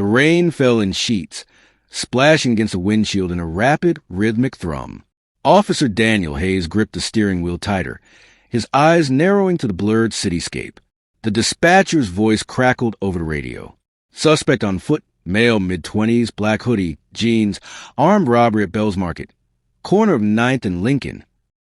The rain fell in sheets, splashing against the windshield in a rapid, rhythmic thrum. Officer Daniel Hayes gripped the steering wheel tighter, his eyes narrowing to the blurred cityscape. The dispatcher's voice crackled over the radio. Suspect on foot, male mid-20s, black hoodie, jeans, armed robbery at Bell's Market. Corner of 9th and Lincoln.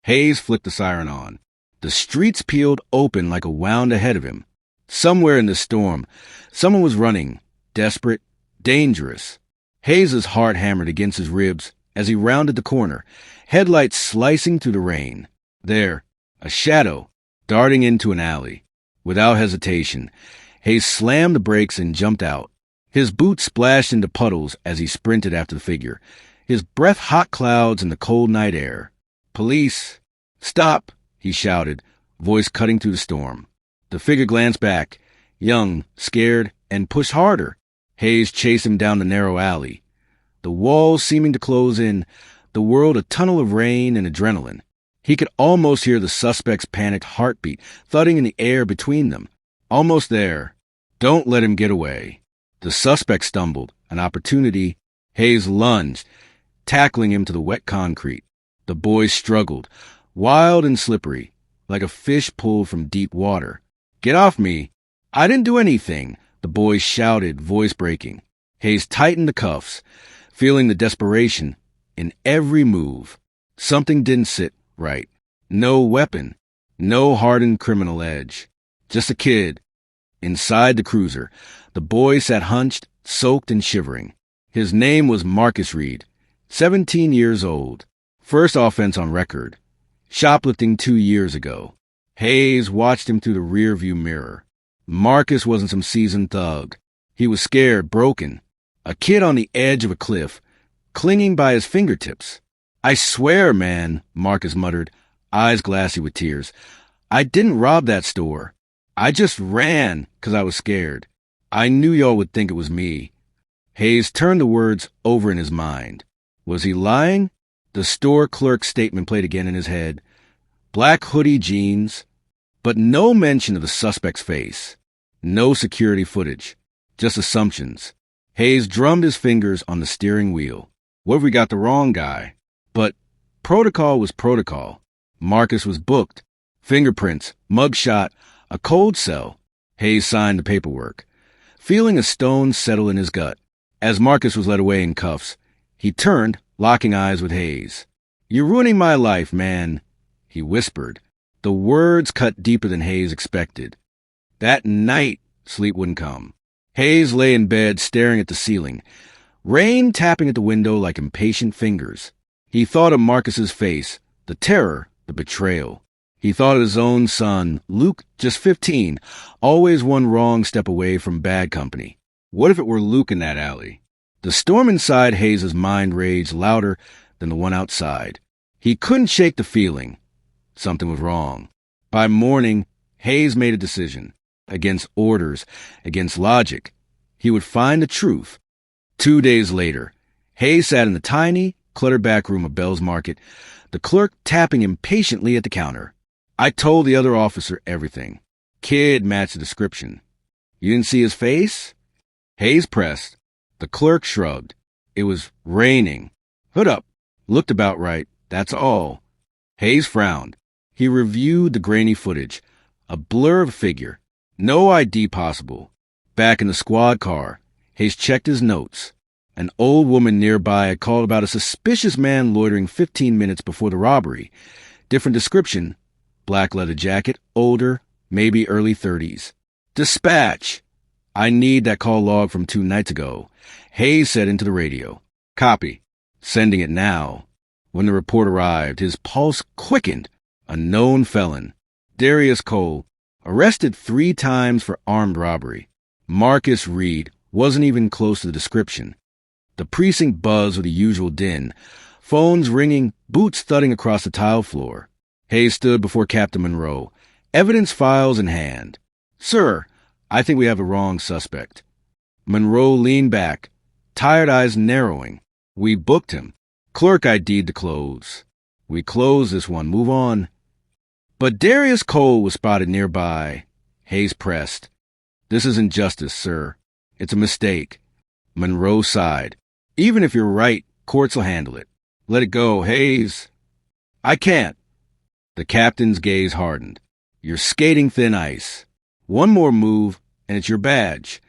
Hayes flicked the siren on. The streets peeled open like a wound ahead of him. Somewhere in the storm, someone was running, desperate, dangerous. Hayes' heart hammered against his ribs as he rounded the corner, headlights slicing through the rain. There, a shadow, darting into an alley. Without hesitation, Hayes slammed the brakes and jumped out. His boots splashed into puddles as he sprinted after the figure, his breath hot clouds in the cold night air. "Police! Stop!" he shouted, voice cutting through the storm. The figure glanced back, young, scared, and pushed harder. Hayes chased him down the narrow alley. The walls seeming to close in, the world a tunnel of rain and adrenaline. He could almost hear the suspect's panicked heartbeat thudding in the air between them. Almost there. Don't let him get away. The suspect stumbled. An opportunity. Hayes lunged, tackling him to the wet concrete. The boy struggled, wild and slippery, like a fish pulled from deep water. "Get off me! I didn't do anything!" the boy shouted, voice breaking. Hayes tightened the cuffs, feeling the desperation in every move. Something didn't sit right. No weapon, no hardened criminal edge. Just a kid. Inside the cruiser, the boy sat hunched, soaked and shivering. His name was Marcus Reed, 17 years old. First offense on record. Shoplifting 2 years ago. Hayes watched him through the rearview mirror. Marcus wasn't some seasoned thug. He was scared, broken. A kid on the edge of a cliff, clinging by his fingertips. "I swear, man," Marcus muttered, eyes glassy with tears. "I didn't rob that store. I just ran 'cause I was scared. I knew y'all would think it was me." Hayes turned the words over in his mind. Was he lying? The store clerk's statement played again in his head. Black hoodie, jeans, but no mention of the suspect's face. No security footage. Just assumptions. Hayes drummed his fingers on the steering wheel. What if we got the wrong guy? But protocol was protocol. Marcus was booked. Fingerprints, mugshot, a cold cell. Hayes signed the paperwork, feeling a stone settle in his gut. As Marcus was led away in cuffs, he turned, locking eyes with Hayes. "You're ruining my life, man," he whispered. The words cut deeper than Hayes expected. That night, sleep wouldn't come. Hayes lay in bed staring at the ceiling, rain tapping at the window like impatient fingers. He thought of Marcus's face, the terror, the betrayal. He thought of his own son, Luke, just 15, always one wrong step away from bad company. What if it were Luke in that alley? The storm inside Hayes' mind raged louder than the one outside. He couldn't shake the feeling. Something was wrong. By morning, Hayes made a decision. Against orders, against logic. He would find the truth. 2 days later, Hayes sat in the tiny, cluttered back room of Bell's Market, the clerk tapping impatiently at the counter. "I told the other officer everything. Kid matched the description. You didn't see his face?" Hayes pressed. The clerk shrugged. It was raining. Hood up. Looked about right. That's all. Hayes frowned. He reviewed the grainy footage. A blur of a figure. No ID possible. Back in the squad car, Hayes checked his notes. An old woman nearby had called about a suspicious man loitering 15 minutes before the robbery. Different description. Black leather jacket, older, maybe early 30s. "Dispatch! I need that call log from 2 nights ago," Hayes said into the radio. "Copy. Sending it now." When the report arrived, his pulse quickened. A known felon. Darius Cole, arrested 3 times for armed robbery. Marcus Reed wasn't even close to the description. The precinct buzzed with the usual din. Phones ringing, boots thudding across the tile floor. Hayes stood before Captain Monroe, evidence files in hand. "Sir, I think we have the wrong suspect." Monroe leaned back, tired eyes narrowing. "We booked him. Clerk ID'd the clothes. We closed this one. Move on." But Darius Cole was spotted nearby. Hayes pressed. "This isn't justice, sir. It's a mistake. Monroe sighed. Even if you're right, courts will handle it. Let it go, Hayes. I can't. The captain's gaze hardened. You're skating thin ice. One more move, and it's your badge.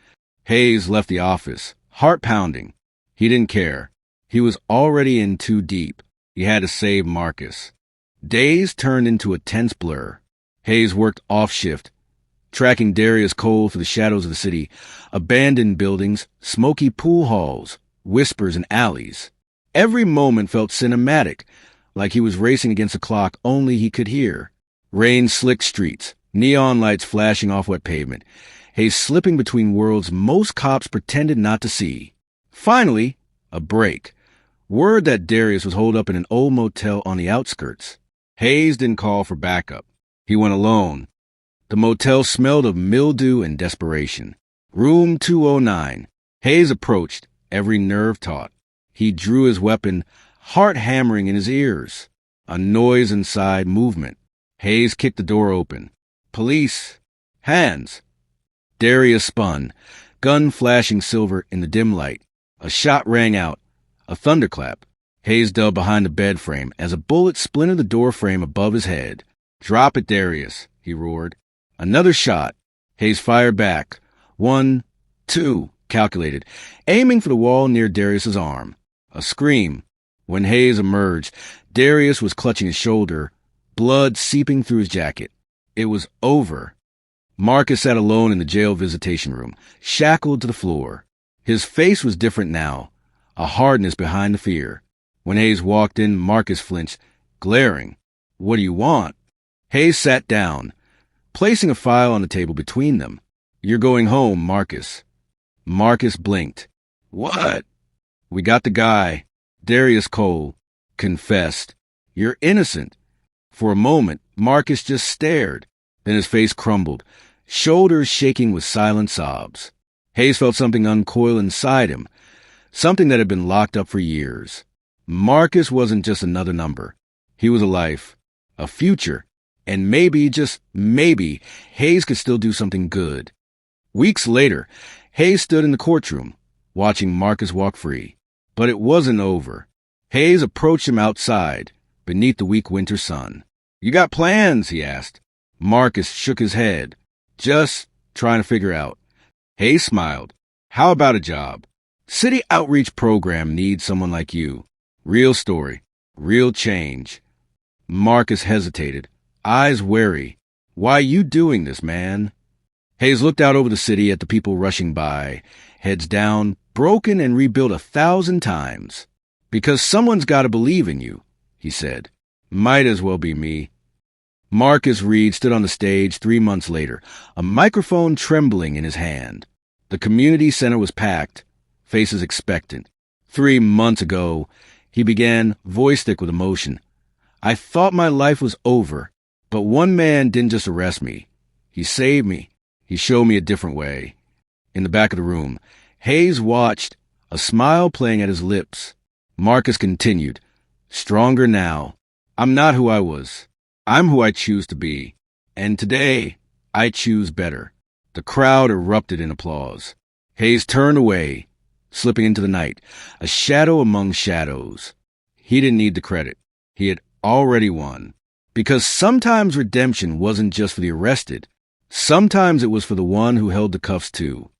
Hayes left the office, heart pounding. He didn't care. He was already in too deep. He had to save Marcus. Days turned into a tense blur. Hayes worked off-shift, tracking Darius Cole through the shadows of the city, abandoned buildings, smoky pool halls, whispers and alleys. Every moment felt cinematic, like he was racing against a clock only he could hear. Rain-slicked streets, neon lights flashing off wet pavement, Hayes slipping between worlds most cops pretended not to see. Finally, a break. Word that Darius was holed up in an old motel on the outskirts. Hayes didn't call for backup. He went alone. The motel smelled of mildew and desperation. Room 209. Hayes approached, every nerve taut. He drew his weapon, heart hammering in his ears. A noise inside, movement. Hayes kicked the door open. Police. Hands. Darius spun, gun flashing silver in the dim light. A shot rang out. A thunderclap. Hayes dove behind the bed frame as a bullet splintered the door frame above his head. Drop it, Darius, he roared. Another shot. Hayes fired back. 1, 2, calculated, aiming for the wall near Darius's arm. A scream. When Hayes emerged, Darius was clutching his shoulder, blood seeping through his jacket. It was over. Marcus sat alone in the jail visitation room, shackled to the floor. His face was different now, a hardness behind the fear. When Hayes walked in, Marcus flinched, glaring. What do you want? Hayes sat down, placing a file on the table between them. You're going home, Marcus. Marcus blinked. What? We got the guy. Darius Cole. Confessed. You're innocent. For a moment, Marcus just stared. Then his face crumbled, shoulders shaking with silent sobs. Hayes felt something uncoil inside him, something that had been locked up for years. Marcus wasn't just another number. He was a life, a future, and maybe, just maybe, Hayes could still do something good. Weeks later, Hayes stood in the courtroom, watching Marcus walk free. But it wasn't over. Hayes approached him outside, beneath the weak winter sun. You got plans? He asked. Marcus shook his head, just trying to figure out. Hayes smiled. How about a job? City outreach program needs someone like you. Real story, real change. Marcus hesitated, eyes wary. Why you doing this, man? Hayes looked out over the city at the people rushing by, heads down, broken and rebuilt 1,000 times. Because someone's got to believe in you, he said. Might as well be me. Marcus Reed stood on the stage 3 months later, a microphone trembling in his hand. The community center was packed, faces expectant. 3 months ago, he began, voice thick with emotion. I thought my life was over, but one man didn't just arrest me. He saved me. He showed me a different way. In the back of the room, Hayes watched, a smile playing at his lips. Marcus continued, stronger now. I'm not who I was. I'm who I choose to be. And today, I choose better. The crowd erupted in applause. Hayes turned away, slipping into the night, a shadow among shadows. He didn't need the credit. He had already won. Because sometimes redemption wasn't just for the arrested. Sometimes it was for the one who held the cuffs too.